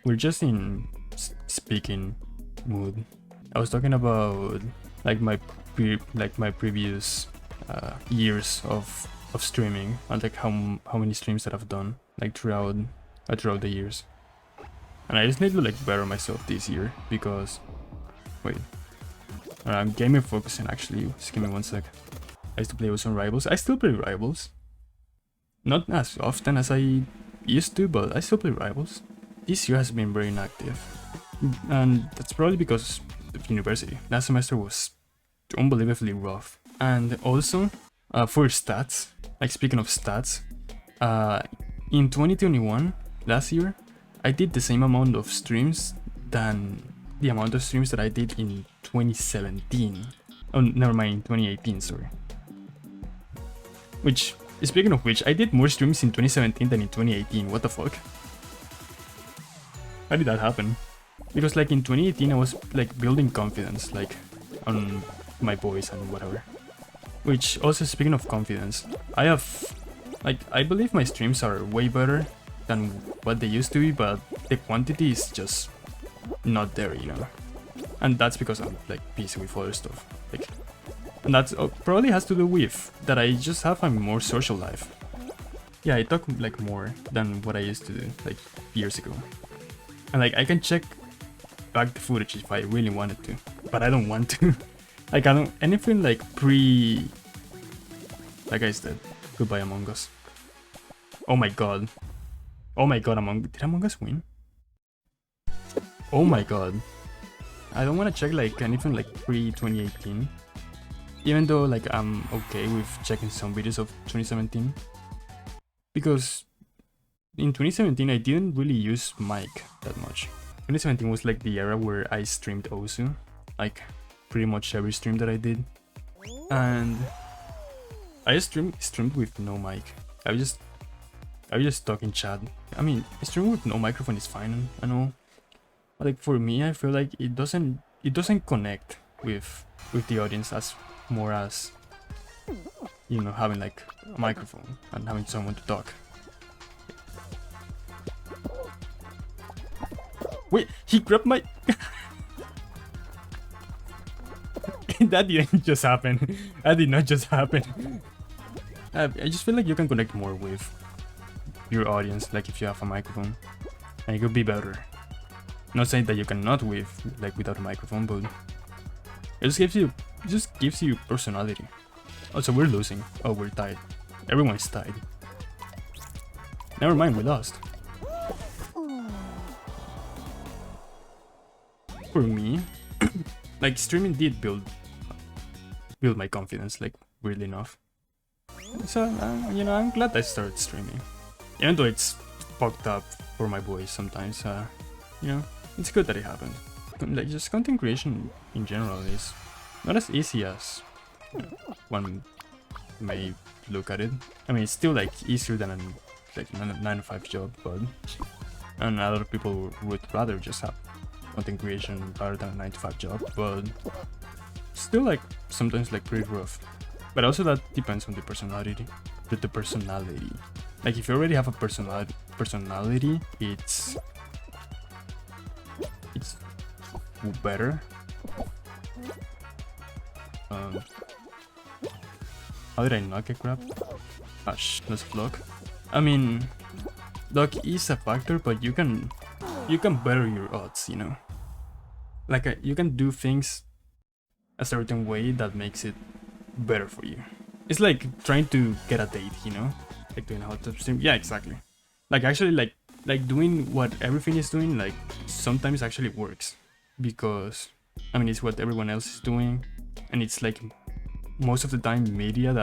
we're just in speaking mood. I was talking about like my previous years of streaming, and like how many streams that I've done like throughout the years. And I just need to like better myself this year because wait, I'm gaming focusing actually. Just give me 1 sec. I used to play with some Rivals. I still play Rivals. Not as often as I used to, but I still play Rivals. This year has been very inactive, and that's probably because of university. Last semester was unbelievably rough. And also, for stats, like speaking of stats, in 2021, last year, I did the same amount of streams than the amount of streams that I did in 2017. Oh, never mind, 2018, sorry. Which, speaking of which, I did more streams in 2017 than in 2018. What the fuck? How did that happen? Because like in 2018 I was like building confidence like on my voice and whatever. Which also, speaking of confidence, I have like, I believe my streams are way better than what they used to be, but the quantity is just not there, you know. And that's because I'm like busy with other stuff. Like, and that's probably has to do with that I just have a more social life. Yeah, I talk like more than what I used to do like years ago. And like I can check back the footage if I really wanted to, but I don't want to. Like I don't anything like pre. That guy's dead. Goodbye Among Us. Oh my god. Oh my god, did Among Us win? Oh my god. I don't want to check like anything like pre 2018. Even though like I'm okay with checking some videos of 2017. Because in 2017 I didn't really use mic that much. 2017 was like the era where I streamed Osu, like pretty much every stream that I did. And I just streamed with no mic. I was just talking chat. I mean, streaming with no microphone is fine and all. But like for me, I feel like it doesn't connect with the audience as more as, you know, having like a microphone and having someone to talk. Wait, he grabbed my... That didn't just happen. That did not just happen. I just feel like you can connect more with your audience, like if you have a microphone. And it could be better. Not saying that you cannot without a microphone, but it just gives you personality. Also, we're losing. Oh, we're tied. Everyone's tied. Never mind, we lost. For me, like streaming did build my confidence, like weirdly enough. So you know, I'm glad I started streaming, even though it's fucked up for my voice sometimes. You know, it's good that it happened. Like just content creation in general is not as easy as one may look at it. I mean, it's still like easier than a 9-to-5 job, but and a lot of people would rather just have content creation rather than a 9-to-5 job, but still like sometimes like pretty rough. But also that depends on the personality. The personality. Like if you already have a personality, it's better. How did I not get grabbed? Gosh, let's block. I mean, luck is a factor, but you can better your odds, you know. Like you can do things a certain way that makes it better for you. It's like trying to get a date, you know, like doing how to stream. Yeah, exactly. Like actually, like doing what everything is doing, like sometimes actually works because I mean it's what everyone else is doing, and it's like most of the time media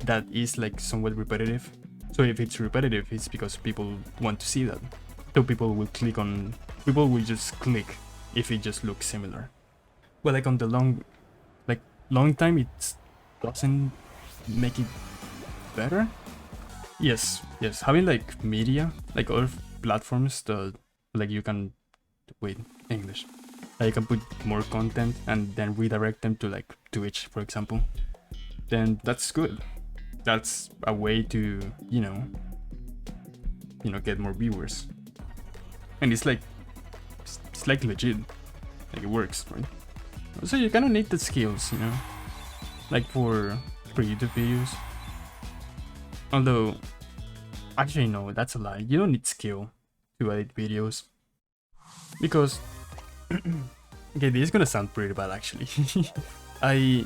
that is like somewhat repetitive. So if it's repetitive, it's because people want to see that. So people will just click if it just looks similar. But like on the long time, it doesn't make it better. Yes, having like media, like other platforms that like you can wait English. Like you can put more content and then redirect them to like Twitch, for example. Then that's good. That's a way to, you know, get more viewers. And it's like it's like legit. Like it works, right? So you kind of need the skills, you know, like for YouTube videos. Although, actually no, that's a lie. You don't need skill to edit videos because okay, this is gonna sound pretty bad actually. I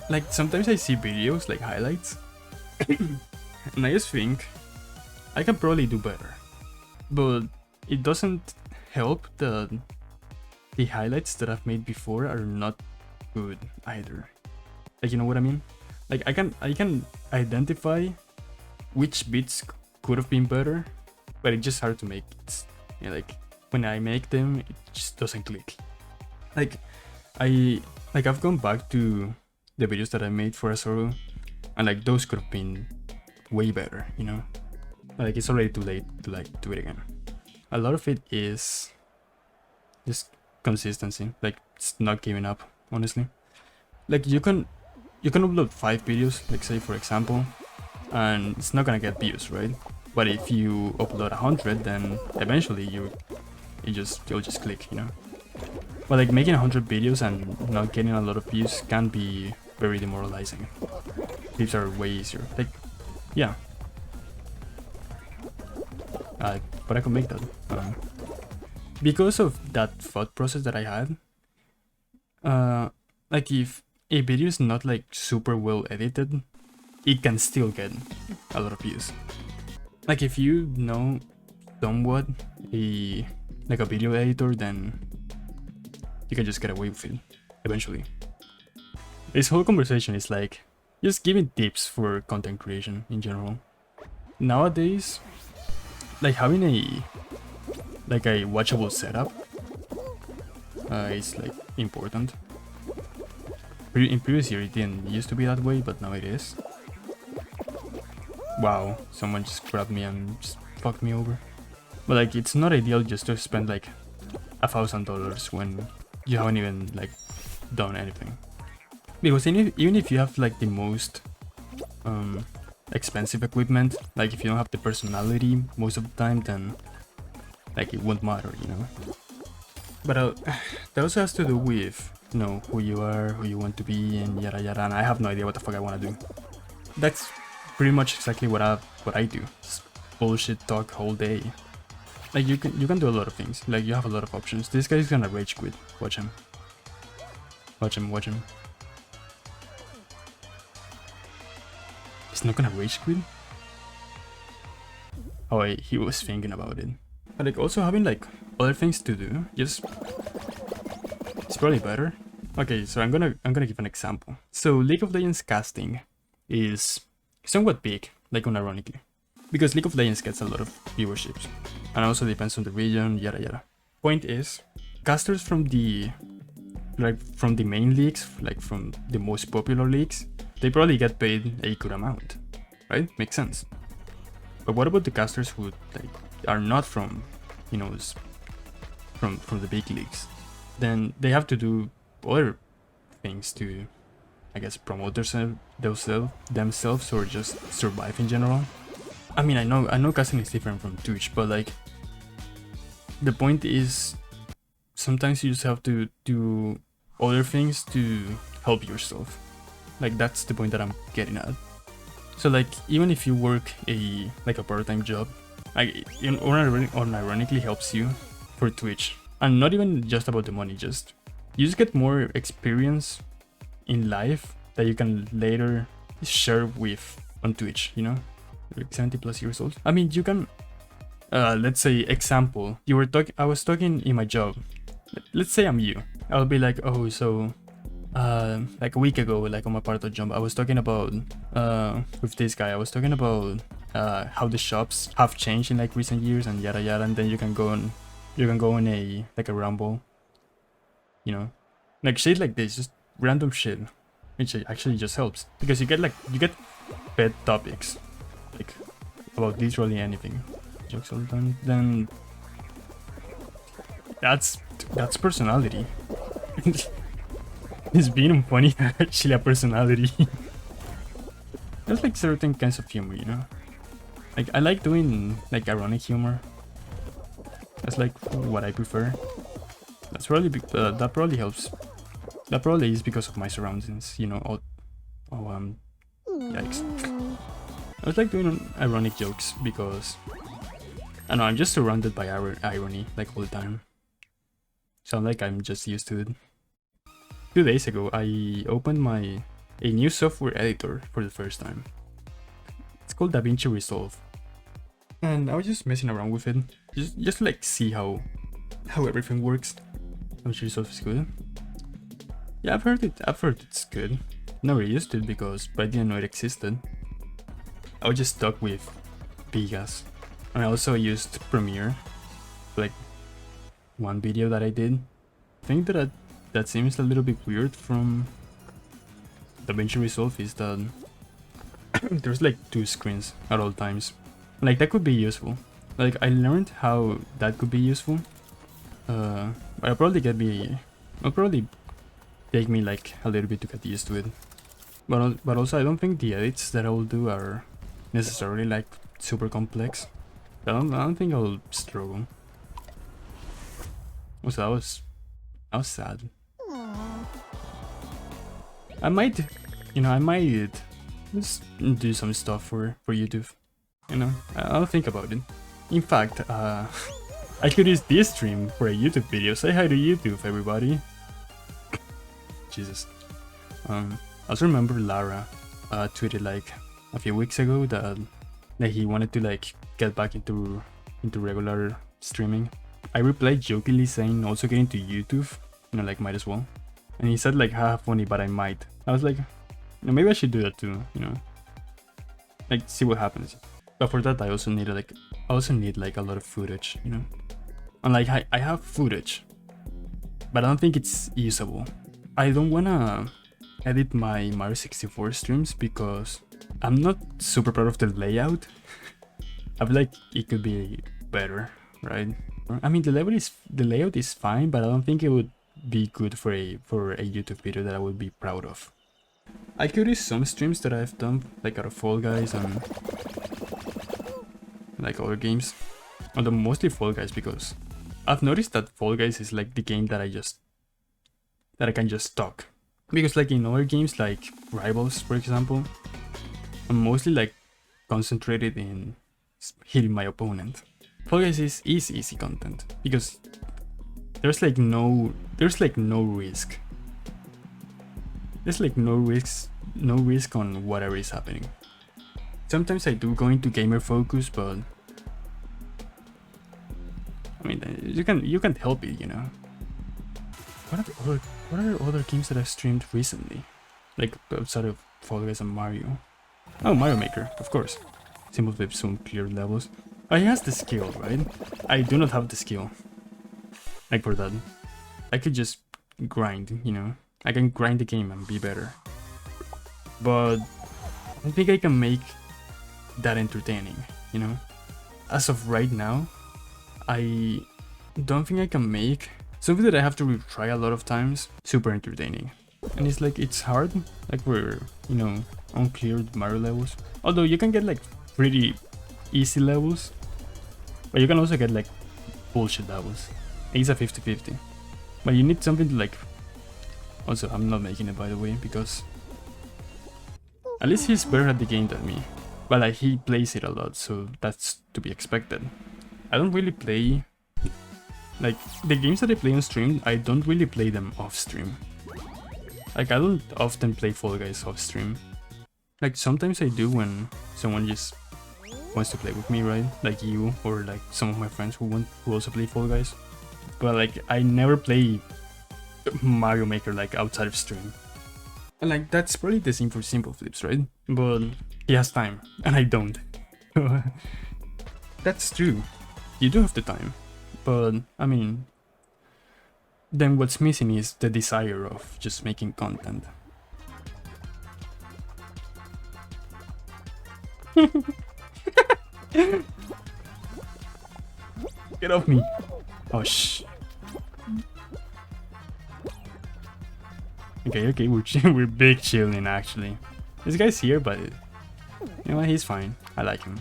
like sometimes I see videos like highlights and I just think I can probably do better, but it doesn't help that the highlights that I've made before are not good either. Like, you know what I mean? Like I can identify which bits could have been better, but it's just hard to make it. You know, like when I make them, it just doesn't click. Like I've gone back to the videos that I made for Azoro, and like those could have been way better, you know? Like it's already too late to like do it again. A lot of it is just consistency, like it's not giving up, honestly. Like you can upload 5 videos, like say for example, and it's not gonna get views, right? But if you upload 100, then eventually you'll just click, you know? But like making 100 videos and not getting a lot of views can be very demoralizing. Clips are way easier. Like, yeah. But I could make that. Because of that thought process that I had, like if a video is not like super well edited, it can still get a lot of views. Like if you know somewhat a video editor, then you can just get away with it eventually. This whole conversation is like just giving tips for content creation in general. Nowadays, like having a watchable setup is like important. In previous year it didn't used to be that way, but now it is. Wow, someone just grabbed me and just fucked me over. But like it's not ideal just to spend like $1,000 when you haven't even like done anything. Because even if you have like the most expensive equipment, like if you don't have the personality most of the time, then like it won't matter, you know. But that also has to do with, you know, who you are, who you want to be, and yada yada. And I have no idea what the fuck I want to do. That's pretty much exactly what I do. Just bullshit talk whole day. Like you can do a lot of things. Like you have a lot of options. This guy's gonna rage quit. Watch him. Watch him. Watch him. He's not gonna rage quit. Oh, he was thinking about it. But like also having like other things to do, just it's probably better. Okay, so I'm gonna give an example. So League of Legends casting is somewhat big, like unironically, because League of Legends gets a lot of viewerships, and also depends on the region, yada yada. Point is, casters from the main leagues, like from the most popular leagues, they probably get paid a good amount, right? Makes sense. But what about the casters who like are not from, you know, from the big leagues? Then they have to do other things to, I guess, promote themselves or just survive in general. I mean, I know casting is different from Twitch, but like the point is sometimes you just have to do other things to help yourself. Like that's the point that I'm getting at. So like even if you work a part-time job, like it unironically helps you for Twitch. And not even just about the money, just you just get more experience in life that you can later share with on Twitch, you know? Like 70+ years old. I mean, you can let's say example, I was talking in my job. Let's say I'm you. I'll be like, oh, so like a week ago, like on my part-time job, I was talking about with this guy, I was talking about how the shops have changed in like recent years and yada yada, and then you can go on a ramble, you know, like shit like this, just random shit, which actually just helps because you get pet topics, like about literally anything, jokes all the time. Then that's personality. It's being funny actually a personality. There's like certain kinds of humor, you know. Like I like doing like ironic humor. That's like what I prefer. That's probably that probably helps. That probably is because of my surroundings, you know. Yikes. I was like doing ironic jokes because I know I'm just surrounded by irony like all the time. Sound like I'm just used to it. 2 days ago, I opened a new software editor for the first time. It's called DaVinci Resolve, and I was just messing around with it, just to like see how everything works. DaVinci Resolve is good. Yeah, I've heard it's good. Never used it because I didn't know it existed. I was just stuck with Vegas, and I also used Premiere, like one video that I did. I think that seems a little bit weird from DaVinci Resolve is that there's like 2 screens at all times. Like that could be useful. Like I learned how that could be useful. But it'll probably take me like a little bit to get used to it. But also I don't think the edits that I will do are necessarily like super complex. I don't think I'll struggle. Also that was sad. I might just do some stuff for YouTube. You know, I'll think about it. In fact, I could use this stream for a YouTube video. Say hi to YouTube, everybody. Jesus. I also remember Lara tweeted like a few weeks ago that he wanted to like get back into regular streaming. I replied jokingly saying also get into YouTube, you know, like might as well. And he said like, haha, funny, but I might. I was like, you know, maybe I should do that too, you know, like see what happens. But for that I also need like a lot of footage, you know. And like I have footage, but I don't think it's usable. I don't wanna edit my Mario 64 streams because I'm not super proud of the layout. I feel like it could be better, right? I mean the layout is fine, but I don't think it would be good for a YouTube video that I would be proud of. I could use some streams that I've done like out of Fall Guys and like other games, although mostly Fall Guys because I've noticed that Fall Guys is like the game that I can just talk. Because like in other games like Rivals, for example, I'm mostly like concentrated in hitting my opponent. Fall Guys is easy content because there's like no risk. There's like no risk on whatever is happening. Sometimes I do go into gamer focus, but I mean you can't help it, you know. What are other games that I've streamed recently? Like outside of Fall Guys and Mario? Oh, Mario Maker, of course. Simple with some clear levels. Oh, he has the skill, right? I do not have the skill. Like for that, I could just grind, you know. I can grind the game and be better. But I don't think I can make that entertaining, you know. As of right now, I don't think I can make something that I have to retry a lot of times super entertaining. And it's like, it's hard, like for, you know, uncleared Mario levels. Although you can get like pretty easy levels, but you can also get like bullshit levels. It's a 50-50. But you need something to like... Also, I'm not making it by the way, because at least he's better at the game than me. But like, he plays it a lot, so that's to be expected. I don't really play... Like, the games that I play on stream, I don't really play them off stream. Like, I don't often play Fall Guys off stream. Like, sometimes I do when someone just wants to play with me, right? Like you, or like some of my friends who also play Fall Guys. But like, I never play Mario Maker like outside of stream. And like, that's probably the same for Simple Flips, right? But he has time, and I don't. That's true. You do have the time. But, I mean, then what's missing is the desire of just making content. Get off me! Oh, shh. Okay, we're big chilling actually. This guy's here, but you know what? He's fine. I like him.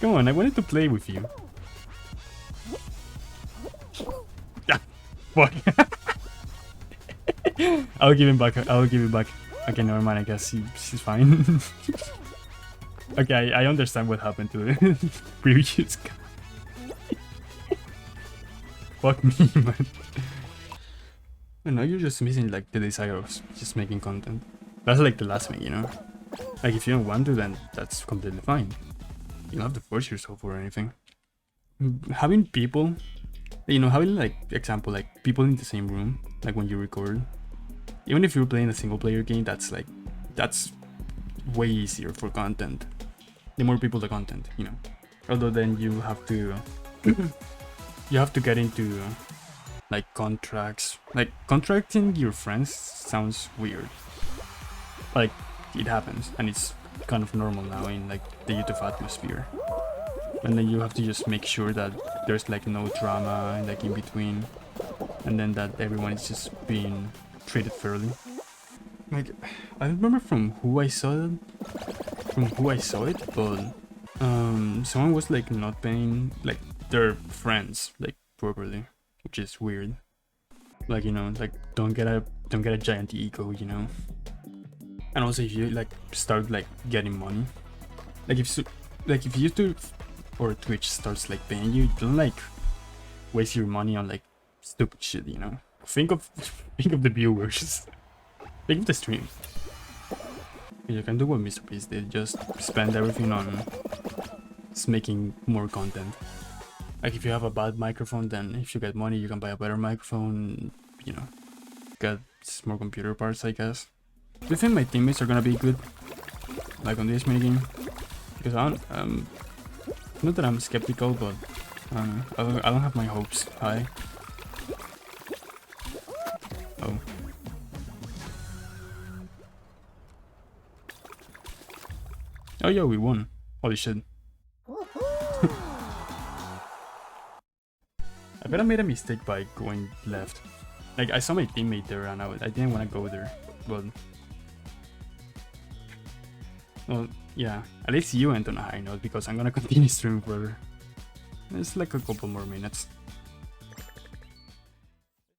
Come on, I wanted to play with you. Ah, fuck. I'll give him back. I'll give it back. Okay, never mind. I guess she's fine. Okay, I understand what happened to the previous guy. Fuck me, man. And now you're just missing like the desire of just making content. That's like the last thing, you know? Like if you don't want to, then that's completely fine. You don't have to force yourself or anything. Having people, you know, having like example, like people in the same room, like when you record, even if you're playing a single player game, that's way easier for content. The more people, the content, you know. Although then you have to get into like contracts. Like contracting your friends sounds weird. Like it happens and it's kind of normal now in like the YouTube atmosphere. And then you have to just make sure that there's like no drama like in between, and then that everyone is just being treated fairly. Like I don't remember from who I saw it, but someone was like not paying like their friends like properly, which is weird. Like, you know, like don't get a giant ego, you know. And also if you like start like getting money, like if YouTube or Twitch starts like paying you, don't like waste your money on like stupid shit, you know. Think of the viewers. Think of the stream. You can do what MrBeast did, just spend everything on just making more content. Like if you have a bad microphone, then if you get money you can buy a better microphone, you know, get more computer parts, I guess. Do you think my teammates are gonna be good like on this minigame? Because I don't, not that I'm skeptical, but I don't have my hopes high. Oh. Oh yeah, we won. Holy shit. I bet I made a mistake by going left. Like I saw my teammate there and I didn't want to go there, but well, yeah, at least you went on a high note because I'm gonna continue streaming further. It's like a couple more minutes.